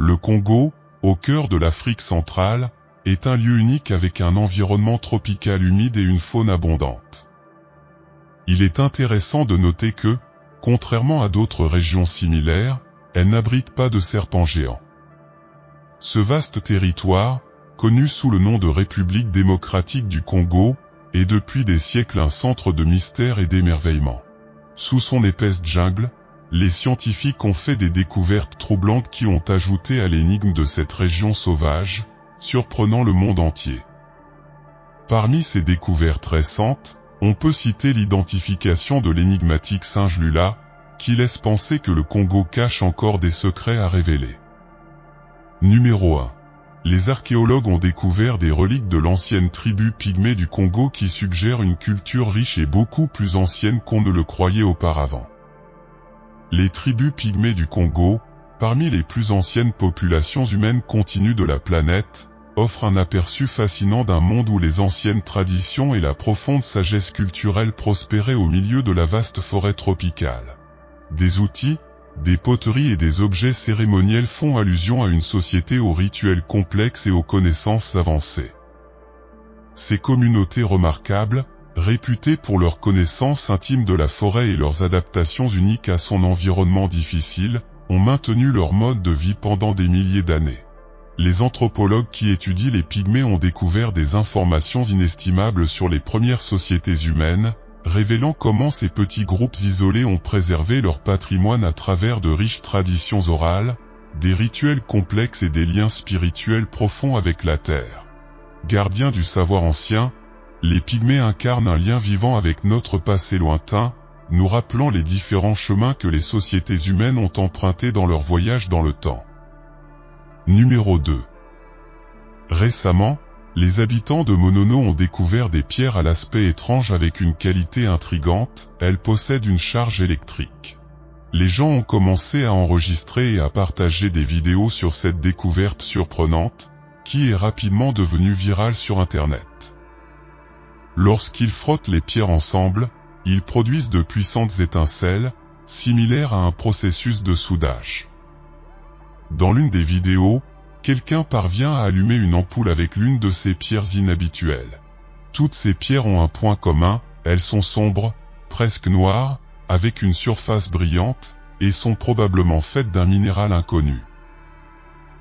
Le Congo, au cœur de l'Afrique centrale, est un lieu unique avec un environnement tropical humide et une faune abondante. Il est intéressant de noter que, contrairement à d'autres régions similaires, elle n'abrite pas de serpents géants. Ce vaste territoire, connu sous le nom de République démocratique du Congo, est depuis des siècles un centre de mystère et d'émerveillement. Sous son épaisse jungle, les scientifiques ont fait des découvertes troublantes qui ont ajouté à l'énigme de cette région sauvage, surprenant le monde entier. Parmi ces découvertes récentes, on peut citer l'identification de l'énigmatique singe Lula, qui laisse penser que le Congo cache encore des secrets à révéler. Numéro 1. Les archéologues ont découvert des reliques de l'ancienne tribu pygmée du Congo qui suggèrent une culture riche et beaucoup plus ancienne qu'on ne le croyait auparavant. Les tribus pygmées du Congo, parmi les plus anciennes populations humaines continues de la planète, offrent un aperçu fascinant d'un monde où les anciennes traditions et la profonde sagesse culturelle prospéraient au milieu de la vaste forêt tropicale. Des outils, des poteries et des objets cérémoniels font allusion à une société aux rituels complexes et aux connaissances avancées. Ces communautés remarquables, réputées pour leur connaissance intime de la forêt et leurs adaptations uniques à son environnement difficile, ont maintenu leur mode de vie pendant des milliers d'années. Les anthropologues qui étudient les pygmées ont découvert des informations inestimables sur les premières sociétés humaines, révélant comment ces petits groupes isolés ont préservé leur patrimoine à travers de riches traditions orales, des rituels complexes et des liens spirituels profonds avec la terre. Gardiens du savoir ancien, les pygmées incarnent un lien vivant avec notre passé lointain, nous rappelant les différents chemins que les sociétés humaines ont empruntés dans leur voyage dans le temps. Numéro 2. Récemment, les habitants de Monono ont découvert des pierres à l'aspect étrange avec une qualité intrigante, elles possèdent une charge électrique. Les gens ont commencé à enregistrer et à partager des vidéos sur cette découverte surprenante, qui est rapidement devenue virale sur Internet. Lorsqu'ils frottent les pierres ensemble, ils produisent de puissantes étincelles, similaires à un processus de soudage. Dans l'une des vidéos, quelqu'un parvient à allumer une ampoule avec l'une de ces pierres inhabituelles. Toutes ces pierres ont un point commun, elles sont sombres, presque noires, avec une surface brillante, et sont probablement faites d'un minéral inconnu.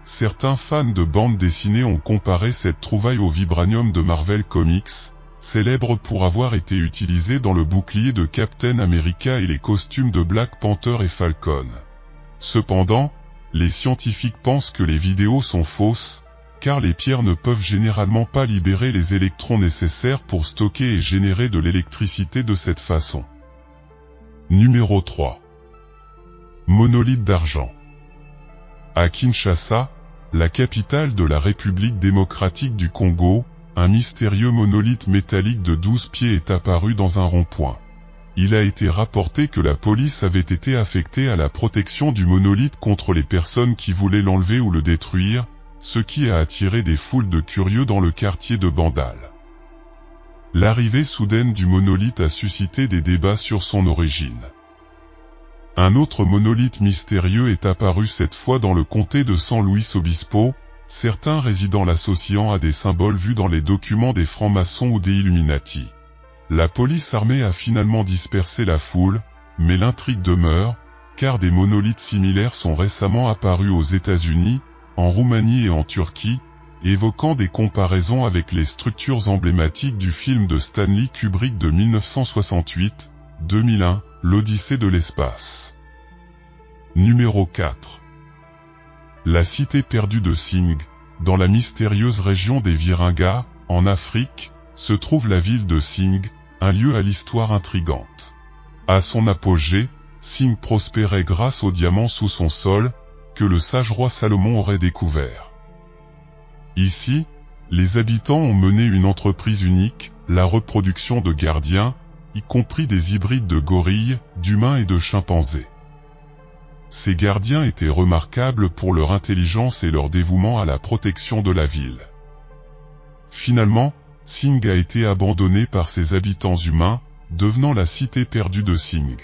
Certains fans de bande dessinée ont comparé cette trouvaille au vibranium de Marvel Comics, célèbre pour avoir été utilisé dans le bouclier de Captain America et les costumes de Black Panther et Falcon. Cependant, les scientifiques pensent que les vidéos sont fausses, car les pierres ne peuvent généralement pas libérer les électrons nécessaires pour stocker et générer de l'électricité de cette façon. Numéro 3. Monolithe d'argent. À Kinshasa, la capitale de la République démocratique du Congo, un mystérieux monolithe métallique de 12 pieds est apparu dans un rond-point. Il a été rapporté que la police avait été affectée à la protection du monolithe contre les personnes qui voulaient l'enlever ou le détruire, ce qui a attiré des foules de curieux dans le quartier de Bandal. L'arrivée soudaine du monolithe a suscité des débats sur son origine. Un autre monolithe mystérieux est apparu cette fois dans le comté de San Luis Obispo, certains résidents l'associant à des symboles vus dans les documents des francs-maçons ou des Illuminati. La police armée a finalement dispersé la foule, mais l'intrigue demeure, car des monolithes similaires sont récemment apparus aux États-Unis, en Roumanie et en Turquie, évoquant des comparaisons avec les structures emblématiques du film de Stanley Kubrick de 1968, 2001, l'Odyssée de l'espace. Numéro 4. La cité perdue de Sing, dans la mystérieuse région des Virunga, en Afrique, se trouve la ville de Sing, un lieu à l'histoire intrigante. À son apogée, Sing prospérait grâce aux diamants sous son sol, que le sage roi Salomon aurait découvert. Ici, les habitants ont mené une entreprise unique, la reproduction de gardiens, y compris des hybrides de gorilles, d'humains et de chimpanzés. Ces gardiens étaient remarquables pour leur intelligence et leur dévouement à la protection de la ville. Finalement, Sing a été abandonné par ses habitants humains, devenant la cité perdue de Sing.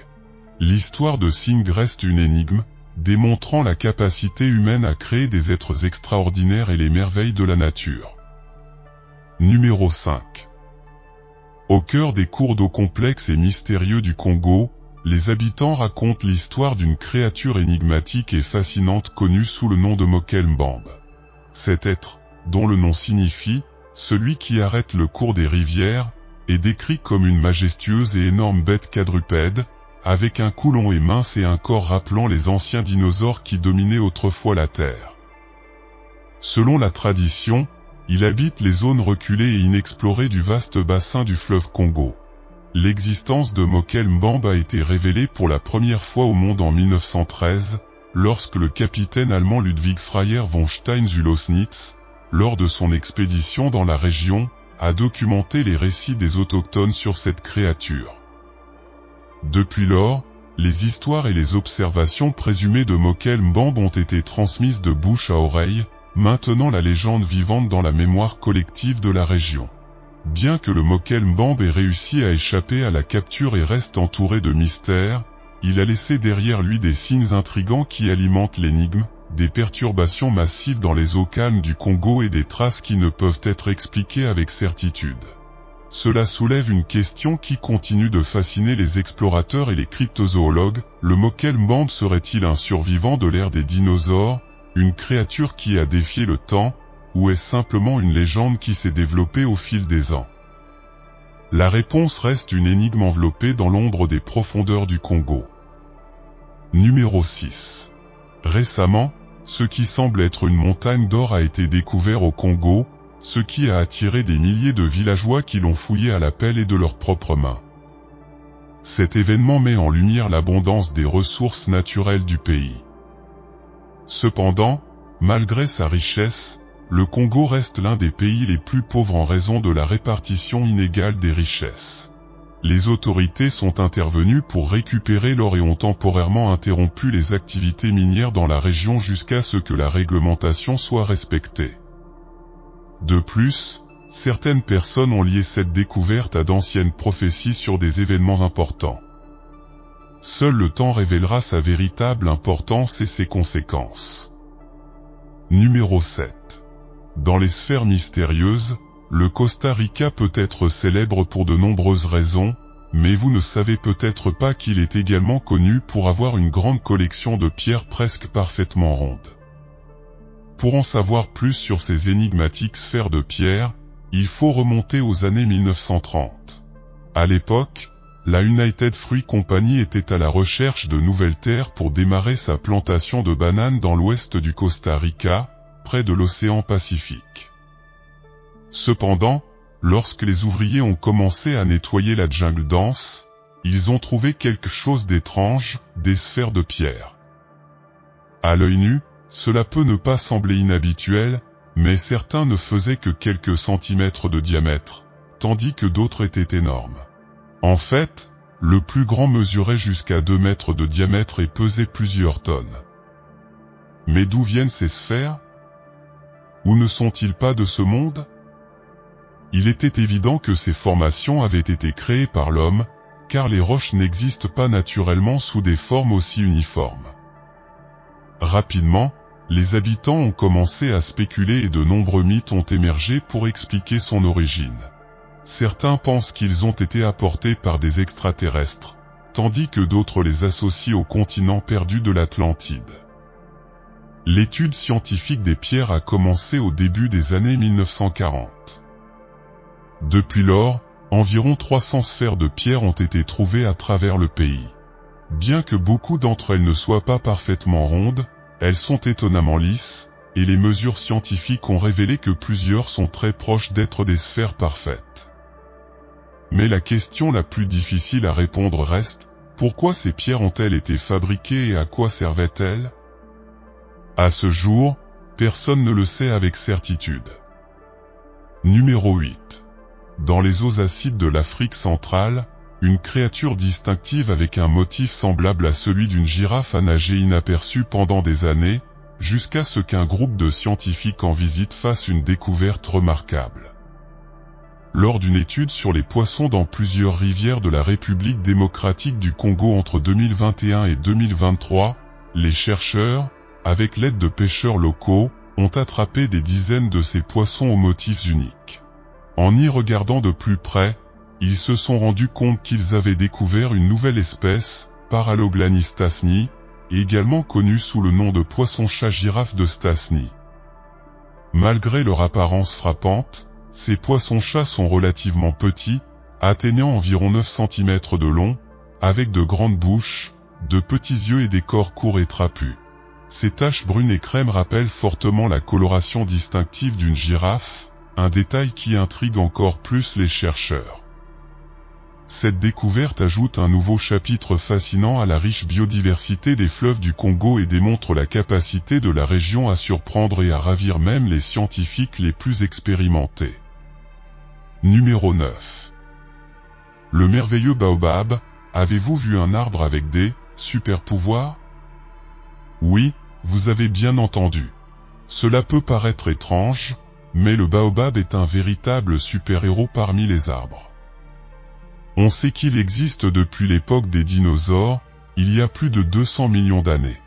L'histoire de Sing reste une énigme, démontrant la capacité humaine à créer des êtres extraordinaires et les merveilles de la nature. Numéro 5. Au cœur des cours d'eau complexes et mystérieux du Congo, les habitants racontent l'histoire d'une créature énigmatique et fascinante connue sous le nom de Mokel-Mbambe. Cet être, dont le nom signifie « celui qui arrête le cours des rivières », est décrit comme une majestueuse et énorme bête quadrupède, avec un cou long et mince et un corps rappelant les anciens dinosaures qui dominaient autrefois la Terre. Selon la tradition, il habite les zones reculées et inexplorées du vaste bassin du fleuve Congo. L'existence de Mokel-Mbambe a été révélée pour la première fois au monde en 1913, lorsque le capitaine allemand Ludwig Freiherr von Stein-Zulosnitz, lors de son expédition dans la région, a documenté les récits des autochtones sur cette créature. Depuis lors, les histoires et les observations présumées de Mokel-Mbambe ont été transmises de bouche à oreille, maintenant la légende vivante dans la mémoire collective de la région. Bien que le Mokel-Mbambe ait réussi à échapper à la capture et reste entouré de mystères, il a laissé derrière lui des signes intrigants qui alimentent l'énigme, des perturbations massives dans les eaux calmes du Congo et des traces qui ne peuvent être expliquées avec certitude. Cela soulève une question qui continue de fasciner les explorateurs et les cryptozoologues. Le Mokel-Mbambe serait-il un survivant de l'ère des dinosaures, une créature qui a défié le temps, ou est-ce simplement une légende qui s'est développée au fil des ans? La réponse reste une énigme enveloppée dans l'ombre des profondeurs du Congo. Numéro 6. Récemment, ce qui semble être une montagne d'or a été découvert au Congo, ce qui a attiré des milliers de villageois qui l'ont fouillé à la pelle et de leurs propres mains. Cet événement met en lumière l'abondance des ressources naturelles du pays. Cependant, malgré sa richesse, le Congo reste l'un des pays les plus pauvres en raison de la répartition inégale des richesses. Les autorités sont intervenues pour récupérer l'or et ont temporairement interrompu les activités minières dans la région jusqu'à ce que la réglementation soit respectée. De plus, certaines personnes ont lié cette découverte à d'anciennes prophéties sur des événements importants. Seul le temps révélera sa véritable importance et ses conséquences. Numéro 7. Dans les sphères mystérieuses, le Costa Rica peut être célèbre pour de nombreuses raisons, mais vous ne savez peut-être pas qu'il est également connu pour avoir une grande collection de pierres presque parfaitement rondes. Pour en savoir plus sur ces énigmatiques sphères de pierre, il faut remonter aux années 1930. À l'époque, la United Fruit Company était à la recherche de nouvelles terres pour démarrer sa plantation de bananes dans l'ouest du Costa Rica, près de l'océan Pacifique. Cependant, lorsque les ouvriers ont commencé à nettoyer la jungle dense, ils ont trouvé quelque chose d'étrange, des sphères de pierre. À l'œil nu, cela peut ne pas sembler inhabituel, mais certains ne faisaient que quelques centimètres de diamètre, tandis que d'autres étaient énormes. En fait, le plus grand mesurait jusqu'à 2 mètres de diamètre et pesait plusieurs tonnes. Mais d'où viennent ces sphères? Ou ne sont-ils pas de ce monde? Il était évident que ces formations avaient été créées par l'homme, car les roches n'existent pas naturellement sous des formes aussi uniformes. Rapidement, les habitants ont commencé à spéculer et de nombreux mythes ont émergé pour expliquer son origine. Certains pensent qu'ils ont été apportés par des extraterrestres, tandis que d'autres les associent au continent perdu de l'Atlantide. L'étude scientifique des pierres a commencé au début des années 1940. Depuis lors, environ 300 sphères de pierre ont été trouvées à travers le pays. Bien que beaucoup d'entre elles ne soient pas parfaitement rondes, elles sont étonnamment lisses, et les mesures scientifiques ont révélé que plusieurs sont très proches d'être des sphères parfaites. Mais la question la plus difficile à répondre reste, pourquoi ces pierres ont-elles été fabriquées et à quoi servaient-elles? À ce jour, personne ne le sait avec certitude. Numéro 8. Dans les eaux acides de l'Afrique centrale, une créature distinctive avec un motif semblable à celui d'une girafe a nagé inaperçue pendant des années, jusqu'à ce qu'un groupe de scientifiques en visite fasse une découverte remarquable. Lors d'une étude sur les poissons dans plusieurs rivières de la République démocratique du Congo entre 2021 et 2023, les chercheurs, avec l'aide de pêcheurs locaux, ont attrapé des dizaines de ces poissons aux motifs uniques. En y regardant de plus près, ils se sont rendus compte qu'ils avaient découvert une nouvelle espèce, Paraloglanis stasny, également connue sous le nom de poisson-chat girafe de Stasny. Malgré leur apparence frappante, ces poissons-chats sont relativement petits, atteignant environ 9 cm de long, avec de grandes bouches, de petits yeux et des corps courts et trapus. Ces taches brunes et crème rappellent fortement la coloration distinctive d'une girafe, un détail qui intrigue encore plus les chercheurs. Cette découverte ajoute un nouveau chapitre fascinant à la riche biodiversité des fleuves du Congo et démontre la capacité de la région à surprendre et à ravir même les scientifiques les plus expérimentés. Numéro 9. Le merveilleux baobab. Avez-vous vu un arbre avec des super-pouvoirs? Oui, vous avez bien entendu. Cela peut paraître étrange, mais le baobab est un véritable super-héros parmi les arbres. On sait qu'il existe depuis l'époque des dinosaures, il y a plus de 200 millions d'années.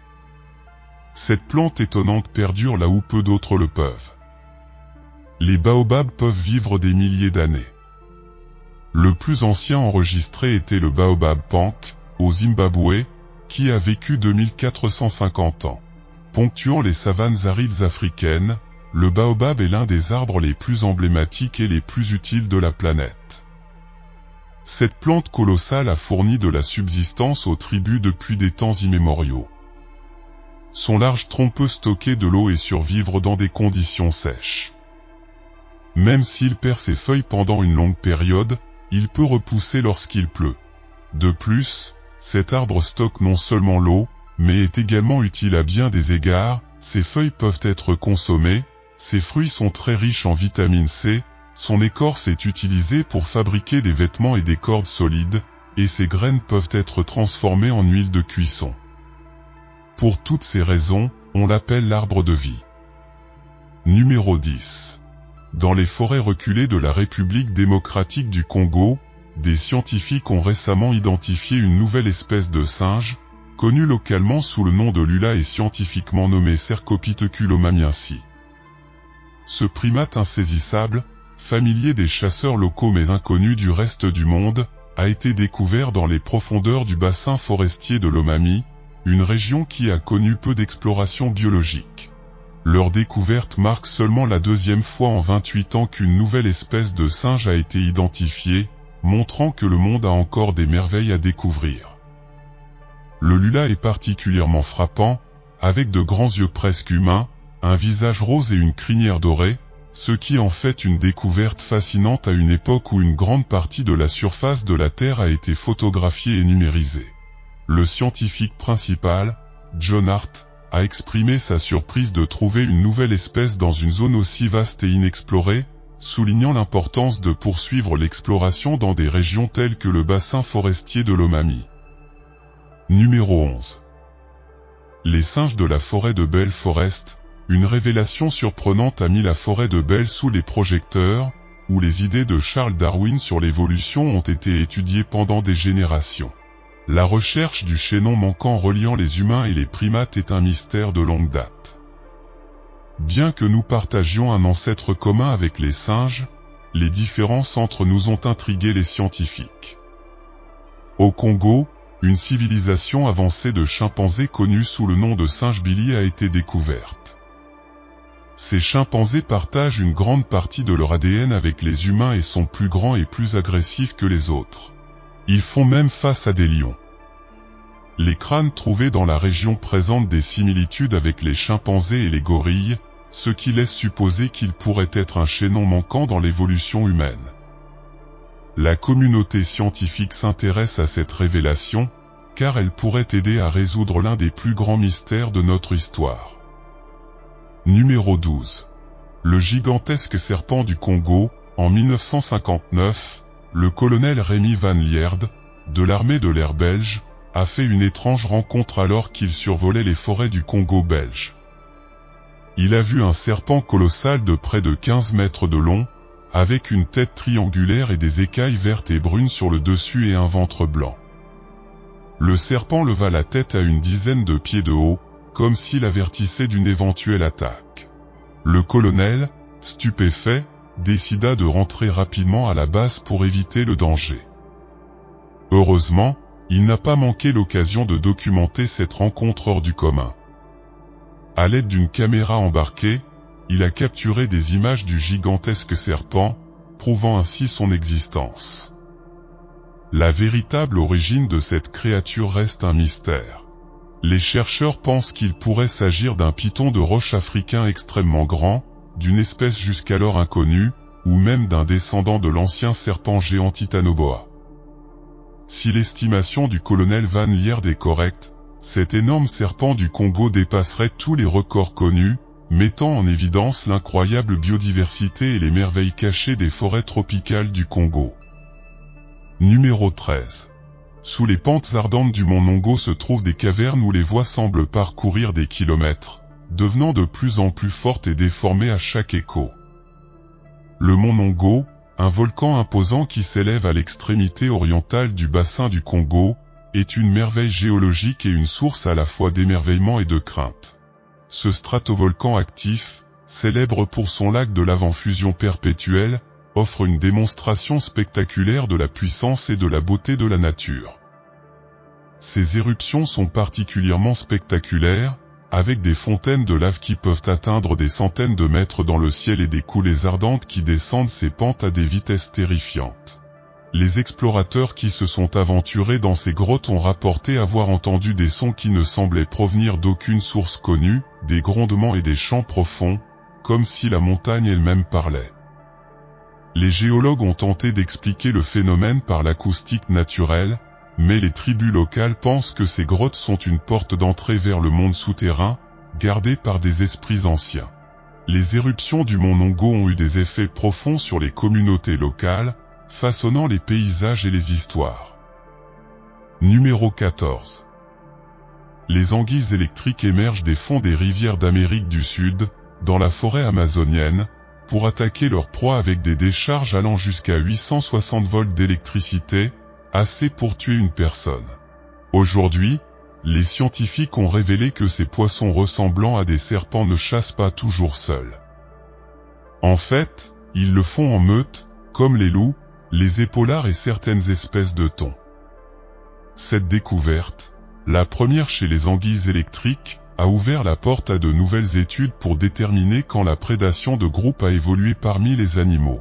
Cette plante étonnante perdure là où peu d'autres le peuvent. Les baobabs peuvent vivre des milliers d'années. Le plus ancien enregistré était le baobab Pank, au Zimbabwe, qui a vécu 2450 ans. Ponctuant les savanes arides africaines, le baobab est l'un des arbres les plus emblématiques et les plus utiles de la planète. Cette plante colossale a fourni de la subsistance aux tribus depuis des temps immémoriaux. Son large tronc peut stocker de l'eau et survivre dans des conditions sèches. Même s'il perd ses feuilles pendant une longue période, il peut repousser lorsqu'il pleut. De plus, cet arbre stocke non seulement l'eau, mais est également utile à bien des égards, ses feuilles peuvent être consommées, ses fruits sont très riches en vitamine C, son écorce est utilisée pour fabriquer des vêtements et des cordes solides, et ses graines peuvent être transformées en huile de cuisson. Pour toutes ces raisons, on l'appelle l'arbre de vie. Numéro 10. Dans les forêts reculées de la République démocratique du Congo, des scientifiques ont récemment identifié une nouvelle espèce de singe, connue localement sous le nom de Lula et scientifiquement nommée Cercopithecus. Ce primate insaisissable, familier des chasseurs locaux mais inconnu du reste du monde, a été découvert dans les profondeurs du bassin forestier de Lomami, une région qui a connu peu d'exploration biologique. Leur découverte marque seulement la deuxième fois en 28 ans qu'une nouvelle espèce de singe a été identifiée, montrant que le monde a encore des merveilles à découvrir. Le Lula est particulièrement frappant, avec de grands yeux presque humains, un visage rose et une crinière dorée, ce qui en fait une découverte fascinante à une époque où une grande partie de la surface de la Terre a été photographiée et numérisée. Le scientifique principal, John Hart, a exprimé sa surprise de trouver une nouvelle espèce dans une zone aussi vaste et inexplorée, soulignant l'importance de poursuivre l'exploration dans des régions telles que le bassin forestier de Lomami. Numéro 11. Les singes de la forêt de Bell Forest. Une révélation surprenante a mis la forêt de Bell sous les projecteurs, où les idées de Charles Darwin sur l'évolution ont été étudiées pendant des générations. La recherche du chaînon manquant reliant les humains et les primates est un mystère de longue date. Bien que nous partagions un ancêtre commun avec les singes, les différences entre nous ont intrigué les scientifiques. Au Congo, une civilisation avancée de chimpanzés connue sous le nom de singe Billy a été découverte. Ces chimpanzés partagent une grande partie de leur ADN avec les humains et sont plus grands et plus agressifs que les autres. Ils font même face à des lions. Les crânes trouvés dans la région présentent des similitudes avec les chimpanzés et les gorilles, ce qui laisse supposer qu'ils pourraient être un chaînon manquant dans l'évolution humaine. La communauté scientifique s'intéresse à cette révélation, car elle pourrait aider à résoudre l'un des plus grands mystères de notre histoire. Numéro 12. Le gigantesque serpent du Congo. En 1959, le colonel Rémy Van Lierde, de l'armée de l'air belge, a fait une étrange rencontre alors qu'il survolait les forêts du Congo belge. Il a vu un serpent colossal de près de 15 mètres de long, avec une tête triangulaire et des écailles vertes et brunes sur le dessus et un ventre blanc. Le serpent leva la tête à une dizaine de pieds de haut, comme s'il avertissait d'une éventuelle attaque. Le colonel, stupéfait, décida de rentrer rapidement à la base pour éviter le danger. Heureusement, il n'a pas manqué l'occasion de documenter cette rencontre hors du commun. À l'aide d'une caméra embarquée, il a capturé des images du gigantesque serpent, prouvant ainsi son existence. La véritable origine de cette créature reste un mystère. Les chercheurs pensent qu'il pourrait s'agir d'un python de roche africain extrêmement grand, d'une espèce jusqu'alors inconnue, ou même d'un descendant de l'ancien serpent géant Titanoboa. Si l'estimation du colonel Van Lierde est correcte, cet énorme serpent du Congo dépasserait tous les records connus, mettant en évidence l'incroyable biodiversité et les merveilles cachées des forêts tropicales du Congo. Numéro 13. Sous les pentes ardentes du mont Nongo se trouvent des cavernes où les voies semblent parcourir des kilomètres, devenant de plus en plus fortes et déformées à chaque écho. Le mont Nongo, un volcan imposant qui s'élève à l'extrémité orientale du bassin du Congo, est une merveille géologique et une source à la fois d'émerveillement et de crainte. Ce stratovolcan actif, célèbre pour son lac de lave en fusion perpétuelle, offre une démonstration spectaculaire de la puissance et de la beauté de la nature. Ces éruptions sont particulièrement spectaculaires, avec des fontaines de lave qui peuvent atteindre des centaines de mètres dans le ciel et des coulées ardentes qui descendent ces pentes à des vitesses terrifiantes. Les explorateurs qui se sont aventurés dans ces grottes ont rapporté avoir entendu des sons qui ne semblaient provenir d'aucune source connue, des grondements et des chants profonds, comme si la montagne elle-même parlait. Les géologues ont tenté d'expliquer le phénomène par l'acoustique naturelle, mais les tribus locales pensent que ces grottes sont une porte d'entrée vers le monde souterrain, gardée par des esprits anciens. Les éruptions du mont Nongo ont eu des effets profonds sur les communautés locales, façonnant les paysages et les histoires. Numéro 14. Les anguilles électriques émergent des fonds des rivières d'Amérique du Sud, dans la forêt amazonienne, pour attaquer leur proie avec des décharges allant jusqu'à 860 volts d'électricité, assez pour tuer une personne. Aujourd'hui, les scientifiques ont révélé que ces poissons ressemblant à des serpents ne chassent pas toujours seuls. En fait, ils le font en meute, comme les loups, les épaulards et certaines espèces de thons. Cette découverte, la première chez les anguilles électriques, a ouvert la porte à de nouvelles études pour déterminer quand la prédation de groupe a évolué parmi les animaux.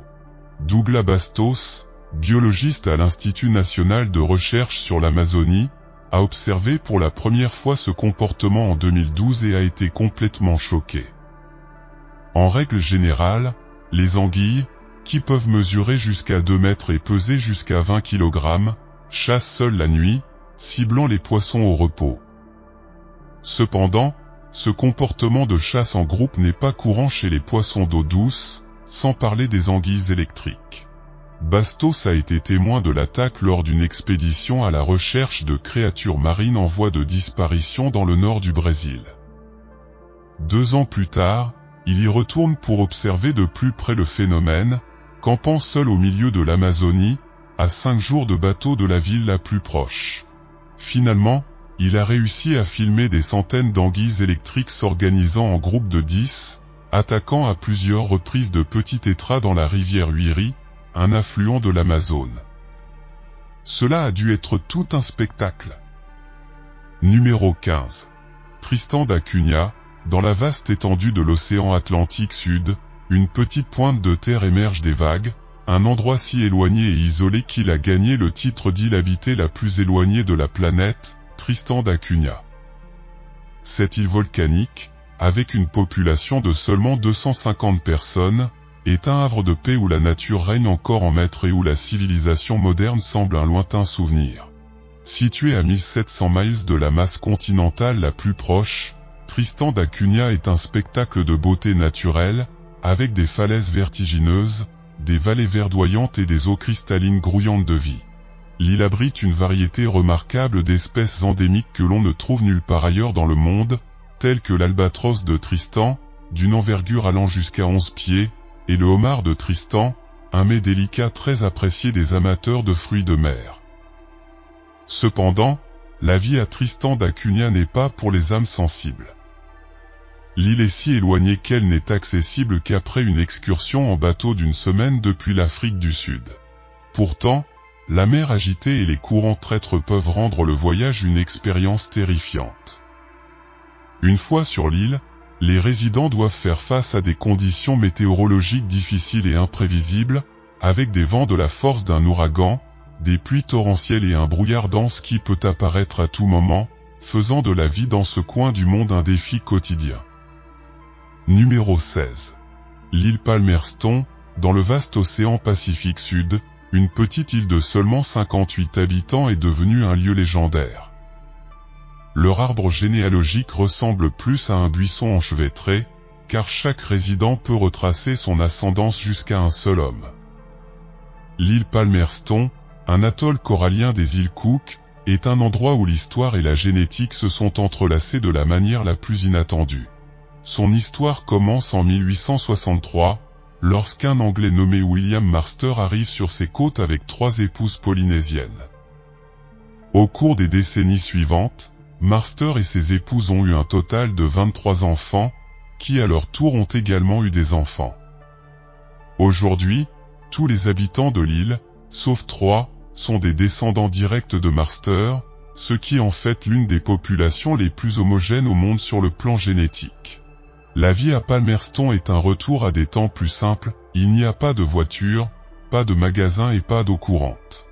Douglas Bastos, biologiste à l'Institut national de recherche sur l'Amazonie, a observé pour la première fois ce comportement en 2012 et a été complètement choqué. En règle générale, les anguilles, qui peuvent mesurer jusqu'à 2 mètres et peser jusqu'à 20 kg, chassent seules la nuit, ciblant les poissons au repos. Cependant, ce comportement de chasse en groupe n'est pas courant chez les poissons d'eau douce, sans parler des anguilles électriques. Bastos a été témoin de l'attaque lors d'une expédition à la recherche de créatures marines en voie de disparition dans le nord du Brésil. 2 ans plus tard, il y retourne pour observer de plus près le phénomène, campant seul au milieu de l'Amazonie, à 5 jours de bateau de la ville la plus proche. Finalement, il a réussi à filmer des centaines d'anguilles électriques s'organisant en groupes de 10, attaquant à plusieurs reprises de petits tétras dans la rivière Uiri, un affluent de l'Amazone. Cela a dû être tout un spectacle. Numéro 15. Tristan da Cunha, dans la vaste étendue de l'océan Atlantique Sud, une petite pointe de terre émerge des vagues, un endroit si éloigné et isolé qu'il a gagné le titre d'île habitée la plus éloignée de la planète, Tristan da Cunha. Cette île volcanique, avec une population de seulement 250 personnes, est un havre de paix où la nature règne encore en maître et où la civilisation moderne semble un lointain souvenir. Située à 1700 miles de la masse continentale la plus proche, Tristan da Cunha est un spectacle de beauté naturelle, avec des falaises vertigineuses, des vallées verdoyantes et des eaux cristallines grouillantes de vie. L'île abrite une variété remarquable d'espèces endémiques que l'on ne trouve nulle part ailleurs dans le monde, telles que l'albatros de Tristan, d'une envergure allant jusqu'à 11 pieds, et le homard de Tristan, un mets délicat très apprécié des amateurs de fruits de mer. Cependant, la vie à Tristan d'Acunha n'est pas pour les âmes sensibles. L'île est si éloignée qu'elle n'est accessible qu'après une excursion en bateau d'une semaine depuis l'Afrique du Sud. Pourtant, la mer agitée et les courants traîtres peuvent rendre le voyage une expérience terrifiante. Une fois sur l'île, les résidents doivent faire face à des conditions météorologiques difficiles et imprévisibles, avec des vents de la force d'un ouragan, des pluies torrentielles et un brouillard dense qui peut apparaître à tout moment, faisant de la vie dans ce coin du monde un défi quotidien. Numéro 16. L'île Palmerston, dans le vaste océan Pacifique Sud, une petite île de seulement 58 habitants est devenue un lieu légendaire. Leur arbre généalogique ressemble plus à un buisson enchevêtré, car chaque résident peut retracer son ascendance jusqu'à un seul homme. L'île Palmerston, un atoll corallien des îles Cook, est un endroit où l'histoire et la génétique se sont entrelacées de la manière la plus inattendue. Son histoire commence en 1863, lorsqu'un Anglais nommé William Marster arrive sur ses côtes avec 3 épouses polynésiennes. Au cours des décennies suivantes, Marster et ses épouses ont eu un total de 23 enfants, qui à leur tour ont également eu des enfants. Aujourd'hui, tous les habitants de l'île, sauf 3, sont des descendants directs de Marster, ce qui en fait l'une des populations les plus homogènes au monde sur le plan génétique. La vie à Palmerston est un retour à des temps plus simples, il n'y a pas de voiture, pas de magasins et pas d'eau courante.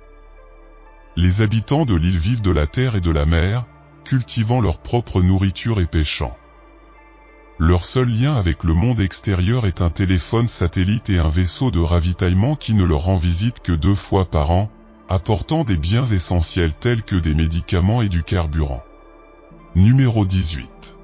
Les habitants de l'île vivent de la terre et de la mer, cultivant leur propre nourriture et pêchant. Leur seul lien avec le monde extérieur est un téléphone satellite et un vaisseau de ravitaillement qui ne leur rend visite que 2 fois par an, apportant des biens essentiels tels que des médicaments et du carburant. Numéro 18.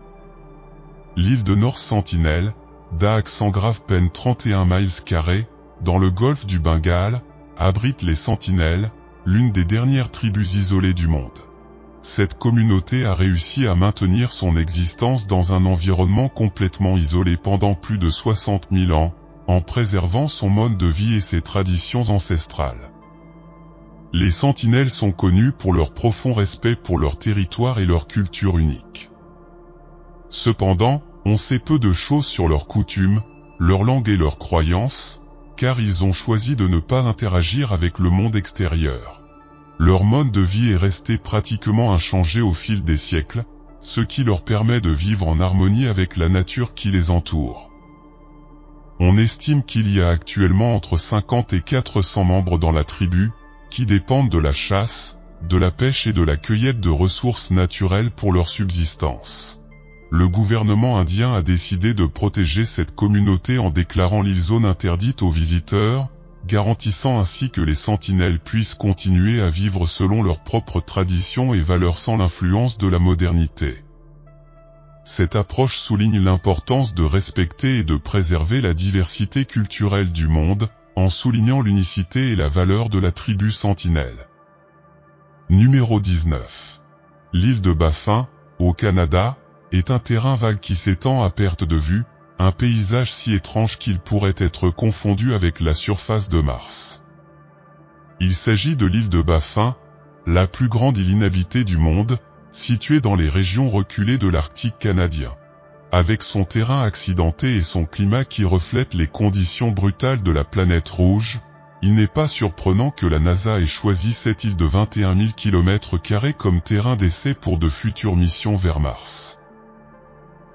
L'île de North Sentinel, d'Aak-Sangrave-Pen 31 miles², dans le golfe du Bengale, abrite les Sentinelles, l'une des dernières tribus isolées du monde. Cette communauté a réussi à maintenir son existence dans un environnement complètement isolé pendant plus de 60 000 ans, en préservant son mode de vie et ses traditions ancestrales. Les Sentinelles sont connus pour leur profond respect pour leur territoire et leur culture unique. Cependant, on sait peu de choses sur leurs coutumes, leur langue et leurs croyances, car ils ont choisi de ne pas interagir avec le monde extérieur. Leur mode de vie est resté pratiquement inchangé au fil des siècles, ce qui leur permet de vivre en harmonie avec la nature qui les entoure. On estime qu'il y a actuellement entre 50 et 400 membres dans la tribu, qui dépendent de la chasse, de la pêche et de la cueillette de ressources naturelles pour leur subsistance. Le gouvernement indien a décidé de protéger cette communauté en déclarant l'île zone interdite aux visiteurs, garantissant ainsi que les sentinelles puissent continuer à vivre selon leurs propres traditions et valeurs sans l'influence de la modernité. Cette approche souligne l'importance de respecter et de préserver la diversité culturelle du monde, en soulignant l'unicité et la valeur de la tribu sentinelle. Numéro 19. L'île de Baffin, au Canada, est un terrain vague qui s'étend à perte de vue, un paysage si étrange qu'il pourrait être confondu avec la surface de Mars. Il s'agit de l'île de Baffin, la plus grande île inhabitée du monde, située dans les régions reculées de l'Arctique canadien. Avec son terrain accidenté et son climat qui reflète les conditions brutales de la planète rouge, il n'est pas surprenant que la NASA ait choisi cette île de 21 000 km² comme terrain d'essai pour de futures missions vers Mars.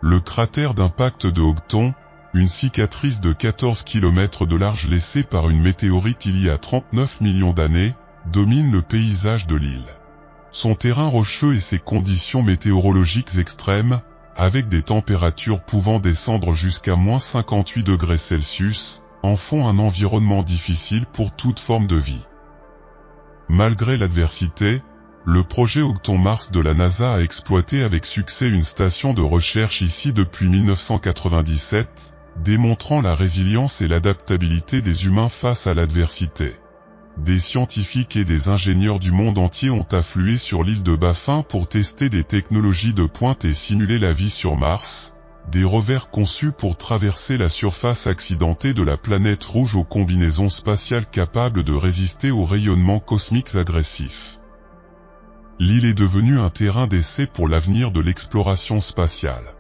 Le cratère d'impact de Houghton, une cicatrice de 14 km de large laissée par une météorite il y a 39 millions d'années, domine le paysage de l'île. Son terrain rocheux et ses conditions météorologiques extrêmes, avec des températures pouvant descendre jusqu'à -58°C, en font un environnement difficile pour toute forme de vie. Malgré l'adversité, le projet Houghton Mars de la NASA a exploité avec succès une station de recherche ici depuis 1997, démontrant la résilience et l'adaptabilité des humains face à l'adversité. Des scientifiques et des ingénieurs du monde entier ont afflué sur l'île de Baffin pour tester des technologies de pointe et simuler la vie sur Mars, des rovers conçus pour traverser la surface accidentée de la planète rouge aux combinaisons spatiales capables de résister aux rayonnements cosmiques agressifs. l'île est devenue un terrain d'essai pour l'avenir de l'exploration spatiale.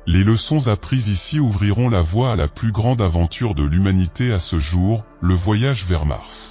Les leçons apprises ici ouvriront la voie à la plus grande aventure de l'humanité à ce jour, le voyage vers Mars.